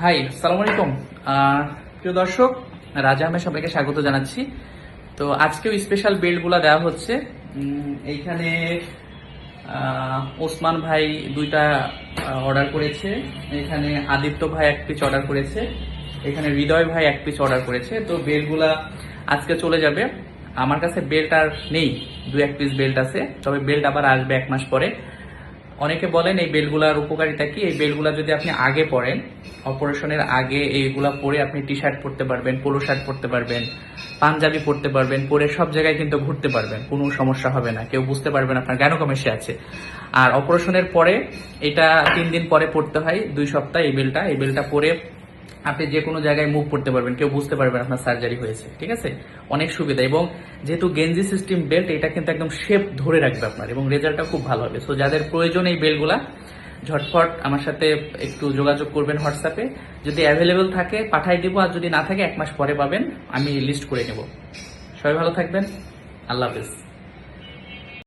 High, আসসালামু আলাইকুম। প্রিয় দর্শক, রাজা আহমেদ সবাইকে স্বাগত জানাচ্ছি। তো আজকেও স্পেশাল বেল্টগুলো দেওয়া হচ্ছে। এইখানে ওসমান ভাই দুইটা অর্ডার করেছে, এখানে আদিত্য ভাই এক পিস অর্ডার করেছে, এখানে হৃদয় ভাই এক পিস অর্ডার করেছে। তো বেল্টগুলা আজকে চলে যাবে। আমার কাছে বেল্ট আর নেই, দু এক পিস বেল্ট আছে, তবে বেল্ট আবার আসবে 1 মাস পরে। অনেকে বলেন এই বেলগুলার উপকারিতা কি। এই বেলগুলা যদি আপনি আগে পরেন, অপারেশনের আগে এইগুলা পরে আপনি টি শার্ট পরতে পারবেন, পোলো শার্ট পরতে পারবেন, পাঞ্জাবি পরতে পারবেন, পরে সব জায়গায় কিন্তু ঘুরতে পারবেন, কোনো সমস্যা হবে না, কেউ বুঝতে পারবেন আপনার গ্যানোকমেশে আছে। আর অপারেশনের পরে এটা 3 দিন পরে পড়তে হয়, 2 সপ্তাহ। এই বেলটা পরে আপনি যে কোনো জায়গায় মুভ করতে পারবেন, কেউ বুঝতে পারবেন আপনার সার্জারি হয়েছে। ঠিক আছে, অনেক সুবিধা। এবং যেহেতু গেঞ্জি সিস্টেম বেল্ট, এটা কিন্তু একদম শেপ ধরে রাখবে আপনার, এবং রেজাল্টটা খুব ভালো হবে। সো যাদের প্রয়োজন এই বেল্টগুলা, ঝটফট আমার সাথে একটু যোগাযোগ করবেন হোয়াটসঅ্যাপে। যদি অ্যাভেলেবল থাকে পাঠাই দিব, আর যদি না থাকে 1 মাস পরে পাবেন, আমি লিস্ট করে নেব। সবাই ভালো থাকবেন, আল্লাহ হাফেজ।